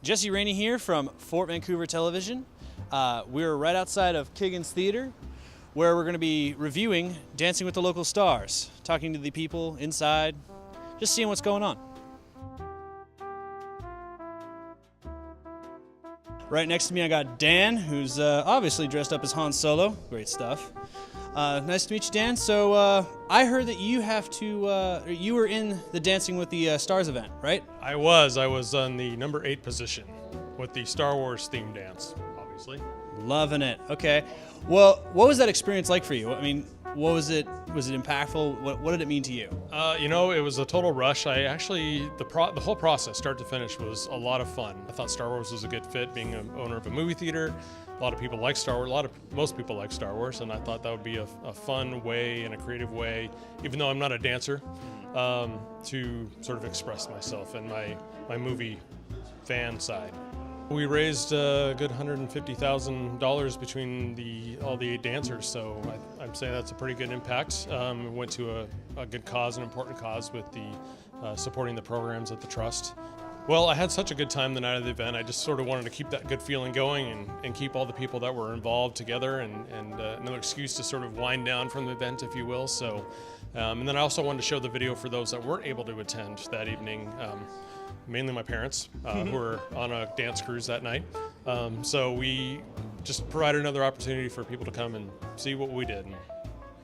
Jesse Rainee here from Fort Vancouver Television. We're right outside of Kiggins Theater, where we're going to be reviewing Dancing with the Local Stars, talking to the people inside, just seeing what's going on. Right next to me I got Dan, who's obviously dressed up as Han Solo. Great stuff. Nice to meet you, Dan. So I heard that you were in the Dancing with the Stars event, right? I was on the number 8 position with the Star Wars themed dance, obviously. Loving it. Okay. Well, what was that experience like for you? I mean, what was it? Was it impactful? What did it mean to you? It was a total rush. The whole process, start to finish, was a lot of fun. I thought Star Wars was a good fit, being an owner of a movie theater. A lot of people like Star Wars. Most people like Star Wars, and I thought that would be a fun way and a creative way, even though I'm not a dancer, to sort of express myself and my movie fan side. We raised a good $150,000 between all the 8 dancers, so I'm saying that's a pretty good impact. We went to a good cause, an important cause, with the supporting the programs at the Trust. Well, I had such a good time the night of the event. I just sort of wanted to keep that good feeling going and keep all the people that were involved together, and another excuse to sort of wind down from the event, if you will. So, and then I also wanted to show the video for those that weren't able to attend that evening. Mainly my parents, who were on a dance cruise that night. So we just provided another opportunity for people to come and see what we did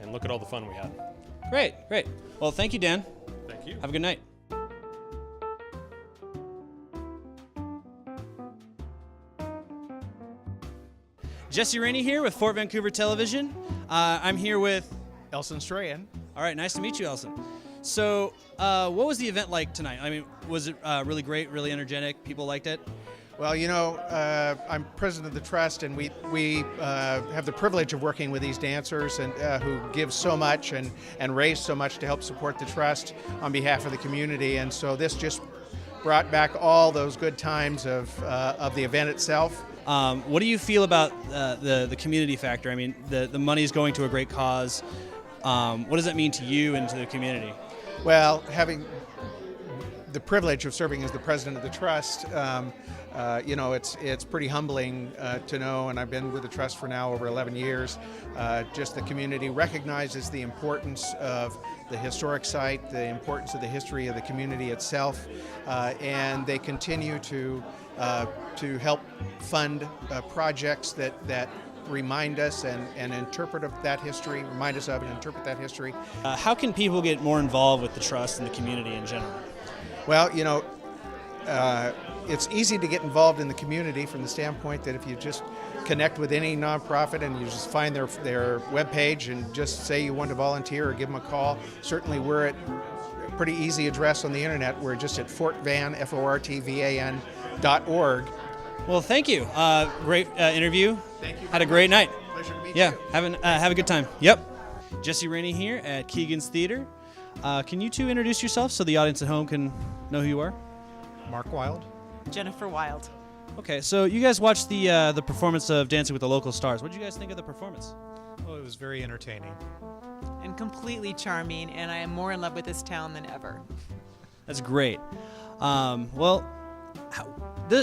and look at all the fun we had. Great. Well, thank you, Dan. Thank you. Have a good night. Jesse Rainee here with Fort Vancouver Television. I'm here with Elson Strahan. All right, nice to meet you, Elson. So, what was the event like tonight? I mean, was it really great, really energetic? People liked it? Well, I'm president of the Trust, and we have the privilege of working with these dancers and who give so much and raise so much to help support the Trust on behalf of the community. And so this just brought back all those good times of the event itself. What do you feel about the community factor? I mean, the money is going to a great cause. What does that mean to you and to the community? Well, having the privilege of serving as the president of the Trust, it's pretty humbling to know, and I've been with the Trust for now over 11 years, just the community recognizes the importance of the historic site, the importance of the history of the community itself, and they continue to help fund projects that remind us and interpret that history, remind us of and interpret that history. How can people get more involved with the Trust and the community in general? Well, it's easy to get involved in the community from the standpoint that if you just connect with any nonprofit and you just find their webpage and just say you want to volunteer or give them a call. Certainly we're at a pretty easy address on the internet. We're just at fortvan, FORTVAN.org. Well, thank you. Great interview. Thank you. Had a great night. Pleasure to meet Yeah, you. have a good time. Yep. Jesse Rainee here at Kiggins Theater. Can you two introduce yourselves so the audience at home can know who you are? Mark Wild. Jennifer Wild. Okay, so you guys watched the performance of Dancing with the Local Stars. What did you guys think of the performance? Oh, it was very entertaining. And completely charming, and I am more in love with this town than ever. That's great. Well,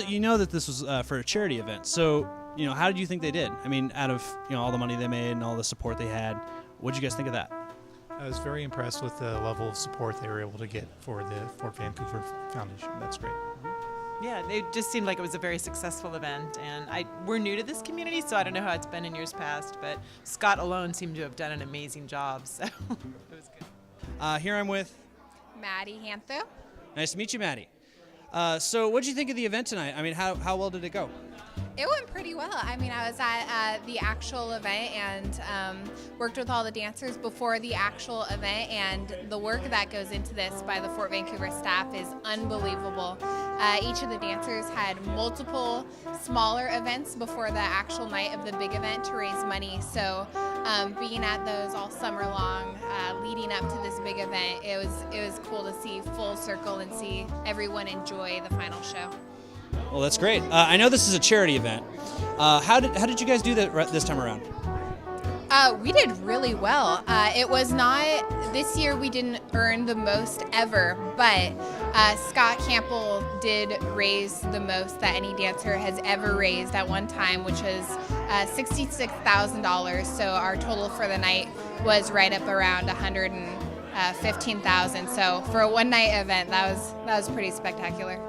you know that this was for a charity event, so how did you think they did? I mean, out of all the money they made and all the support they had, what did you guys think of that? I was very impressed with the level of support they were able to get for the Fort Vancouver Foundation. That's great. Yeah, it just seemed like it was a very successful event, and we're new to this community, so I don't know how it's been in years past, but Scott alone seemed to have done an amazing job, so it was good. Here I'm with Maddie Hantho. Nice to meet you, Maddie. So what did you think of the event tonight? I mean, how well did it go? It went pretty well. I mean, I was at the actual event and worked with all the dancers before the actual event, and the work that goes into this by the Fort Vancouver staff is unbelievable. Each of the dancers had multiple smaller events before the actual night of the big event to raise money. So being at those all summer long, leading up to this big event, it was cool to see full circle and see everyone enjoy the final show. Well, that's great. I know this is a charity event. How did you guys do that this time around? We did really well. It was not, this year we didn't earn the most ever, but Scott Campbell did raise the most that any dancer has ever raised at one time, which was $66,000. So our total for the night was right up around $115,000. So for a one-night event, that was pretty spectacular.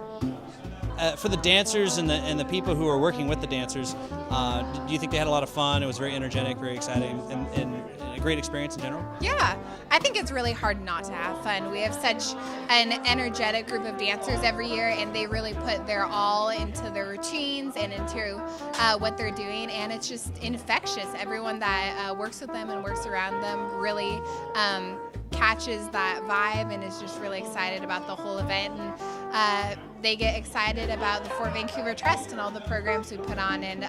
For the dancers and the people who are working with the dancers, do you think they had a lot of fun? It was very energetic, very exciting, and a great experience in general? Yeah, I think it's really hard not to have fun. We have such an energetic group of dancers every year, and they really put their all into their routines and into what they're doing, and it's just infectious. Everyone that works with them and works around them really catches that vibe and is just really excited about the whole event. And they get excited about the Fort Vancouver Trust and all the programs we put on and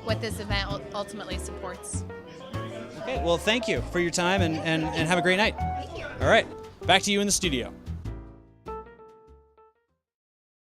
what this event ultimately supports. Okay, well, thank you for your time and have a great night. Thank you. All right, back to you in the studio.